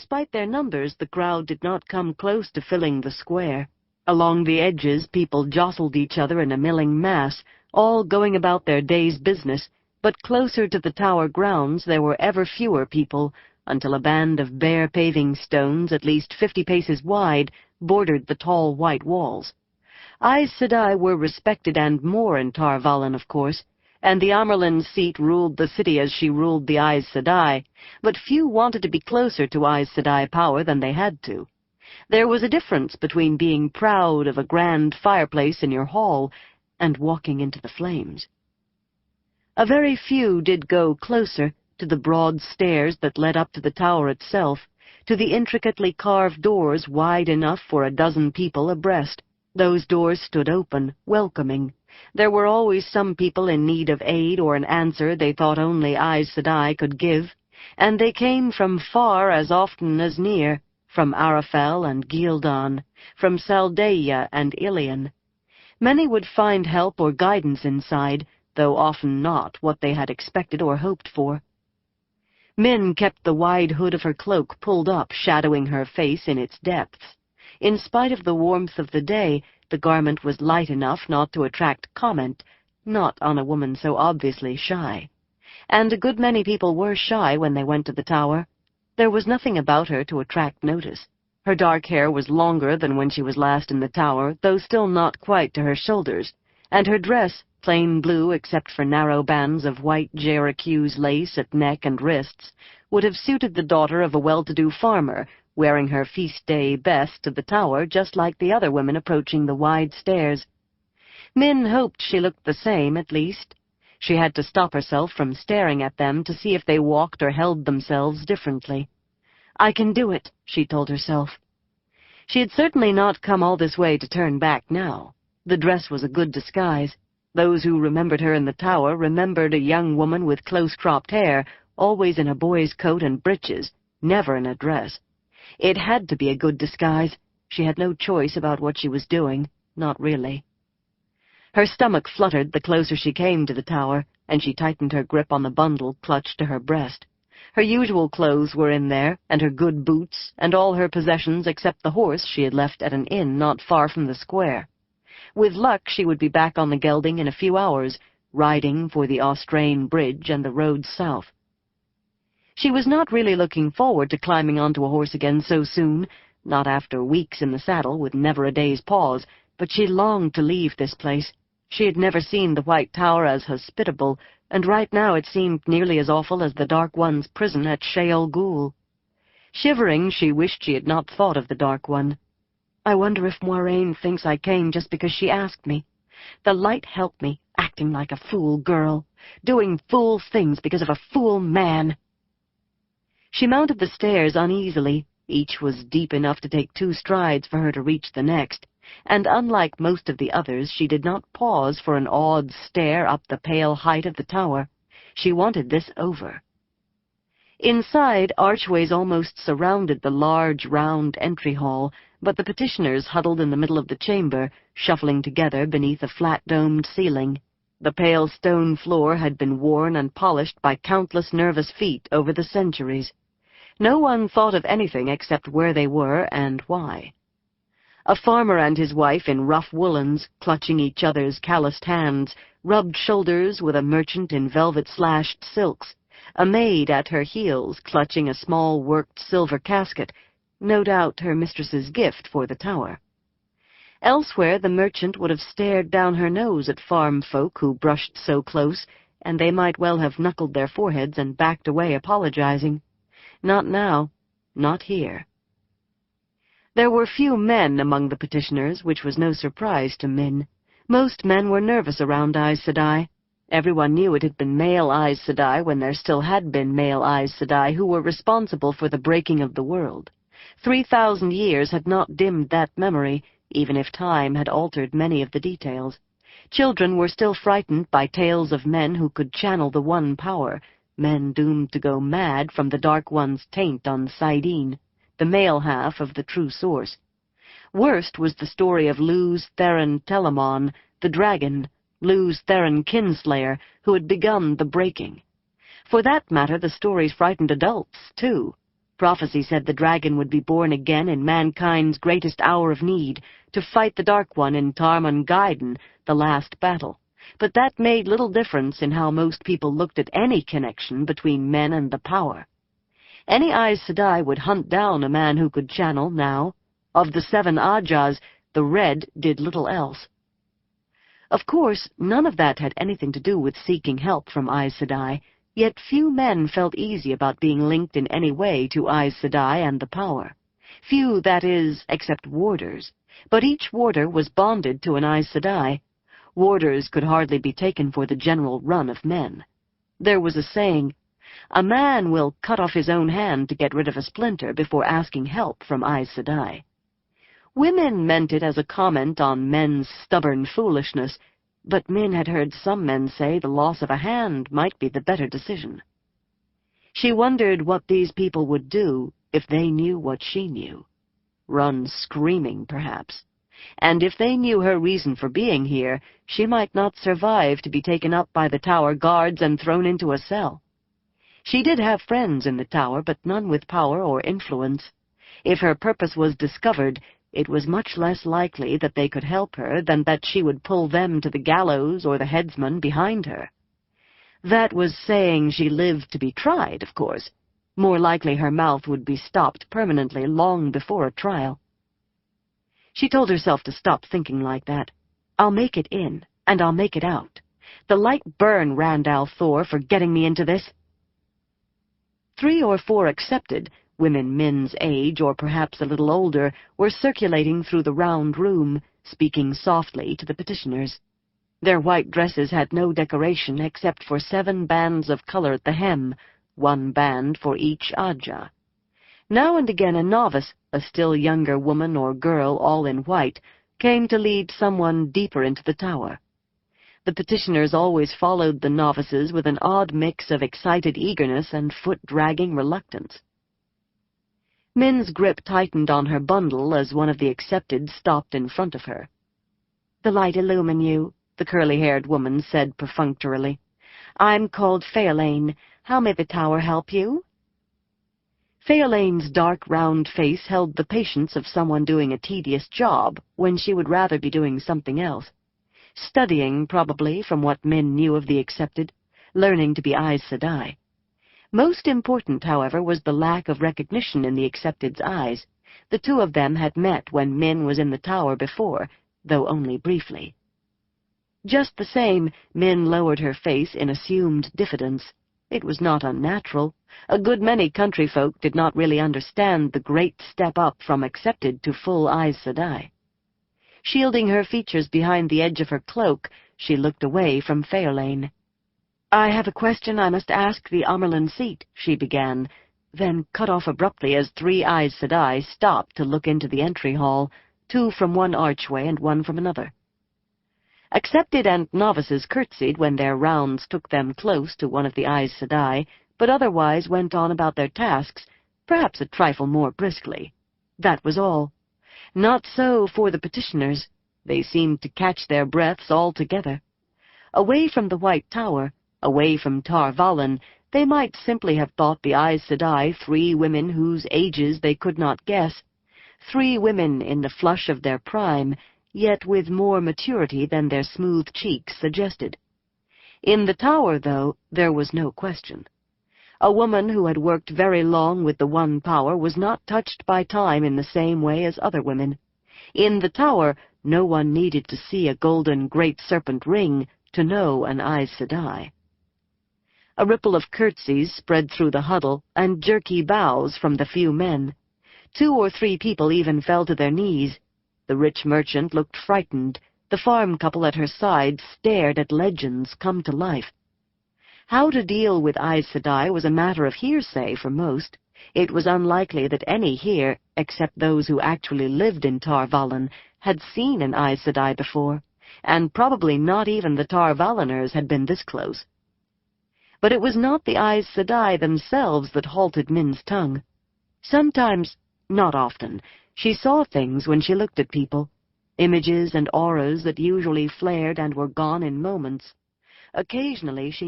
Despite their numbers, the crowd did not come close to filling the square. Along the edges, people jostled each other in a milling mass, all going about their day's business, but closer to the tower grounds there were ever fewer people, until a band of bare paving stones, at least 50 paces wide, bordered the tall white walls. Aes Sedai were respected and more in Tar Valon, of course, and the Amyrlin's seat ruled the city as she ruled the Aes Sedai, but few wanted to be closer to Aes Sedai power than they had to. There was a difference between being proud of a grand fireplace in your hall and walking into the flames. A very few did go closer, to the broad stairs that led up to the tower itself, to the intricately carved doors wide enough for a dozen people abreast. Those doors stood open, welcoming. There were always some people in need of aid or an answer they thought only Aes Sedai could give, and they came from far as often as near, from Arafel and Gildan, from Saldeia and Ilion. Many would find help or guidance inside, though often not what they had expected or hoped for. Min kept the wide hood of her cloak pulled up, shadowing her face in its depths. In spite of the warmth of the day, the garment was light enough not to attract comment, not on a woman so obviously shy. And a good many people were shy when they went to the tower. There was nothing about her to attract notice. Her dark hair was longer than when she was last in the tower, though still not quite to her shoulders, and her dress, plain blue except for narrow bands of white Jericho's lace at neck and wrists, would have suited the daughter of a well-to-do farmer, wearing her feast-day best to the tower just like the other women approaching the wide stairs. Min hoped she looked the same, at least. She had to stop herself from staring at them to see if they walked or held themselves differently. "I can do it," she told herself. She had certainly not come all this way to turn back now. The dress was a good disguise. Those who remembered her in the tower remembered a young woman with close-cropped hair, always in a boy's coat and breeches, never in a dress. It had to be a good disguise. She had no choice about what she was doing, not really. Her stomach fluttered the closer she came to the tower, and she tightened her grip on the bundle clutched to her breast. Her usual clothes were in there, and her good boots, and all her possessions except the horse she had left at an inn not far from the square. With luck, she would be back on the gelding in a few hours, riding for the Austrane Bridge and the road south. She was not really looking forward to climbing onto a horse again so soon, not after weeks in the saddle with never a day's pause, but she longed to leave this place. She had never seen the White Tower as hospitable, and right now it seemed nearly as awful as the Dark One's prison at Sheol Ghul. Shivering, she wished she had not thought of the Dark One. I wonder if Moiraine thinks I came just because she asked me. The light helped me, acting like a fool girl, doing fool things because of a fool man. She mounted the stairs uneasily. Each was deep enough to take 2 strides for her to reach the next, and unlike most of the others, she did not pause for an awed stare up the pale height of the tower. She wanted this over. Inside, archways almost surrounded the large, round entry hall, but the petitioners huddled in the middle of the chamber, shuffling together beneath a flat-domed ceiling. The pale stone floor had been worn and polished by countless nervous feet over the centuries. No one thought of anything except where they were and why. A farmer and his wife in rough woolens, clutching each other's calloused hands, rubbed shoulders with a merchant in velvet-slashed silks, a maid at her heels clutching a small worked silver casket, no doubt her mistress's gift for the tower. Elsewhere the merchant would have stared down her nose at farm folk who brushed so close, and they might well have knuckled their foreheads and backed away apologizing. Not now, not here. There were few men among the petitioners, which was no surprise to Min. Most men were nervous around Aes Sedai. Everyone knew it had been male Aes Sedai when there still had been male Aes Sedai who were responsible for the breaking of the world. 3,000 years had not dimmed that memory, even if time had altered many of the details. Children were still frightened by tales of men who could channel the one power, men doomed to go mad from the Dark One's taint on Saidin, the male half of the true source. Worst was the story of Luz Theron Telamon, the dragon, Luz Theron Kinslayer, who had begun the breaking. For that matter, the stories frightened adults, too. Prophecy said the dragon would be born again in mankind's greatest hour of need, to fight the Dark One in Tarmangaiden, the last battle. But that made little difference in how most people looked at any connection between men and the power. Any Aes Sedai would hunt down a man who could channel now. Of the 7 Ajahs, the Red did little else. Of course, none of that had anything to do with seeking help from Aes Sedai, yet few men felt easy about being linked in any way to Aes Sedai and the power. Few, that is, except warders. But each warder was bonded to an Aes Sedai. Warders could hardly be taken for the general run of men. There was a saying, "A man will cut off his own hand to get rid of a splinter before asking help from Aes Sedai." Women meant it as a comment on men's stubborn foolishness, but Min had heard some men say the loss of a hand might be the better decision. She wondered what these people would do if they knew what she knew. Run screaming, perhaps. And if they knew her reason for being here, she might not survive to be taken up by the tower guards and thrown into a cell. She did have friends in the tower, but none with power or influence. If her purpose was discovered, it was much less likely that they could help her than that she would pull them to the gallows or the headsman behind her. That was saying she lived to be tried, of course. More likely her mouth would be stopped permanently long before a trial. She told herself to stop thinking like that. I'll make it in, and I'll make it out. The light burn Randall Thor for getting me into this. 3 or 4 accepted, women Min's age or perhaps a little older, were circulating through the round room, speaking softly to the petitioners. Their white dresses had no decoration except for 7 bands of color at the hem, 1 band for each Ajah. Now and again a novice, a still younger woman or girl all in white, came to lead someone deeper into the tower. The petitioners always followed the novices with an odd mix of excited eagerness and foot-dragging reluctance. Min's grip tightened on her bundle as one of the accepted stopped in front of her. "The light illumine you," the curly-haired woman said perfunctorily. "I'm called Feolain. How may the tower help you?" Feolain's dark, round face held the patience of someone doing a tedious job when she would rather be doing something else. Studying, probably, from what Min knew of the accepted, learning to be Aes Sedai. Most important, however, was the lack of recognition in the accepted's eyes. The 2 of them had met when Min was in the tower before, though only briefly. Just the same, Min lowered her face in assumed diffidence. It was not unnatural. A good many country folk did not really understand the great step up from accepted to full Aes Sedai. Shielding her features behind the edge of her cloak, she looked away from Feolain. "I have a question I must ask the Amerlin seat," she began, then cut off abruptly as 3 Aes Sedai stopped to look into the entry hall, 2 from one archway and 1 from another. Accepted and novices curtsied when their rounds took them close to one of the Aes Sedai, but otherwise went on about their tasks, perhaps a trifle more briskly. That was all. Not so for the petitioners. They seemed to catch their breaths altogether. Away from the White Tower, away from Tar Valon, they might simply have thought the Aes Sedai 3 women whose ages they could not guess, 3 women in the flush of their prime, yet with more maturity than their smooth cheeks suggested. In the tower, though, there was no question. A woman who had worked very long with the One Power was not touched by time in the same way as other women. In the tower, no one needed to see a golden great serpent ring to know an Aes Sedai. A ripple of curtsies spread through the huddle, and jerky bows from the few men. 2 or 3 people even fell to their knees. The rich merchant looked frightened. The farm couple at her side stared at legends come to life. How to deal with Aes Sedai was a matter of hearsay for most. It was unlikely that any here, except those who actually lived in Tar Valon, had seen an Aes Sedai before, and probably not even the Tar Valoners had been this close. But it was not the Aes Sedai themselves that halted Min's tongue. Sometimes, not often, she saw things when she looked at people, images and auras that usually flared and were gone in moments. Occasionally she